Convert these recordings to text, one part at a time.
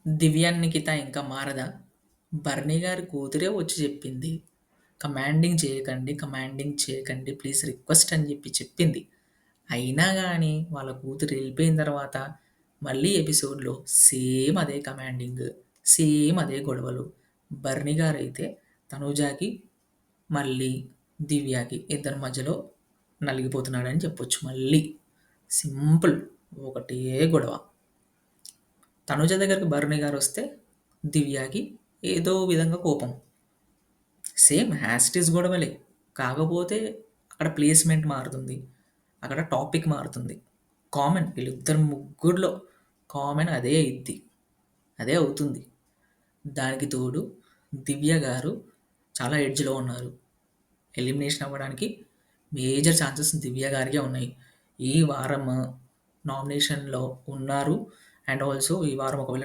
దివ్య, నిఖిత ఇంకా మారదా? బర్నీ గారి కూతురే వచ్చి చెప్పింది. కమాండింగ్ చేయకండి ప్లీజ్ రిక్వెస్ట్ అని చెప్పింది. అయినా గానీ వాళ్ళ కూతురు వెళ్ళిపోయిన తర్వాత మళ్ళీ ఎపిసోడ్‌లో సేమ్ అదే కమాండింగ్, సేమ్ అదే గొడవలు. బర్నీ గారైతే తనూజాకి, మళ్ళీ దివ్యకి ఇద్దరి మధ్యలో నలిగిపోతున్నాడని చెప్పొచ్చు మళ్ళీ. సింపుల్ ఒకటే గొడవ. తనుజ దగ్గరికి భరణి గారొస్తే దివ్యకి ఏదో విధంగా కోపం. సేమ్ యాజ్ ఇట్ ఈజ్ గొడవలే. కాకపోతే అక్కడ ప్లేస్‌మెంట్ మారుతుంది. అక్కడ టాపిక్ మారుతుంది. కామన్ వీళ్ళిద్దరు ముగ్గురిలో కామన్ అదే అయిద్ది. అదే అవుతుంది. దానికి తోడు దివ్య గారు చాలా ఎడ్జ్‌లో ఉన్నారు. ఎలిమినేషన్ అవ్వడానికి మేజర్ ఛాన్సెస్ దివ్య గారికే ఉన్నాయి. ఈ వారం నామినేషన్‌లో ఉన్నారు. అండ్ ఆల్సో ఈ వారం ఒకవేళ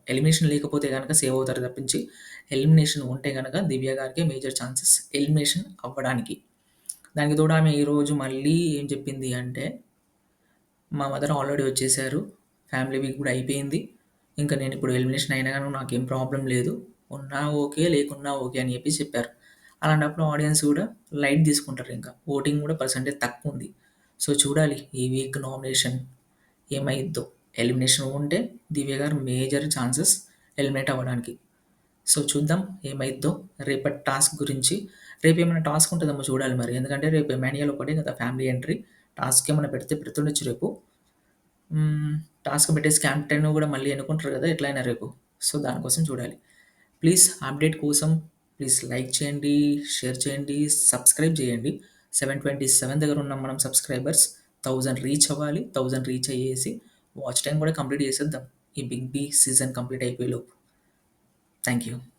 ఎలిమినేషన్ లేకపోతే గనక సేవ్ అవుతారు తప్పించి, ఎలిమినేషన్ ఉంటే గనక దివ్య గారికే మేజర్ ఛాన్సెస్ ఎలిమినేషన్ అవ్వడానికి. దానికి తోడు ఆమె ఈరోజు మళ్ళీ ఏం చెప్పింది అంటే, మా మదర్ ఆల్రెడీ వచ్చేసారు. ఫ్యామిలీ వీక్ కూడా అయిపోయింది. ఇంకా నేను ఇప్పుడు ఎలిమినేషన్ అయినా గాని నాకేం ప్రాబ్లమ్ లేదు. ఉన్నా ఓకే, లేకున్నా ఓకే అని చెప్పారు. అలాంటప్పుడు ఆడియన్స్ కూడా లైట్ తీసుకుంటారు ఇంకా. ఓటింగ్ కూడా పర్సెంటేజ్ తక్కువుంది. సో చూడాలి ఈ వీక్ నామినేషన్ ఏమైద్దో. ఎలిమినేషన్ ఉంటే దివ్య గారు మేజర్ ఛాన్సెస్ ఎలిమినేట్ అవ్వడానికి. సో చూద్దాం ఏమైద్దో. రేపటి టాస్క్ గురించి రేపేమైనా టాస్క్ ఉంటదేమో చూడాలి మరి. ఎందుకంటే రేపు ఎమాన్యుయల్ ఒకటే కదా ఫ్యామిలీ ఎంట్రీ. టాస్క్ ఏమైనా పెడుతుండొచ్చు రేపు. టాస్క్ పెట్టేసి క్యాప్టెన్ కూడా మళ్ళీ ఎన్నుకుంటారు కదా ఎట్లయినా రేపు. సో దానికోసం చూడాలి. ప్లీజ్ అప్డేట్ కోసం ప్లీజ్ లైక్ చేయండి, షేర్ చేయండి, సబ్స్క్రైబ్ చేయండి. 727 దగ్గర ఉన్నాం మనం సబ్స్క్రైబర్స్. 1000 రీచ్ అవ్వాలి. 1000 రీచ్ అయ్యేసి వాచ్ టైమ్ కూడా కంప్లీట్ చేసేద్దాం ఈ బిగ్ బీ సీజన్ కంప్లీట్ అయిపోయేలోపు. Thank you.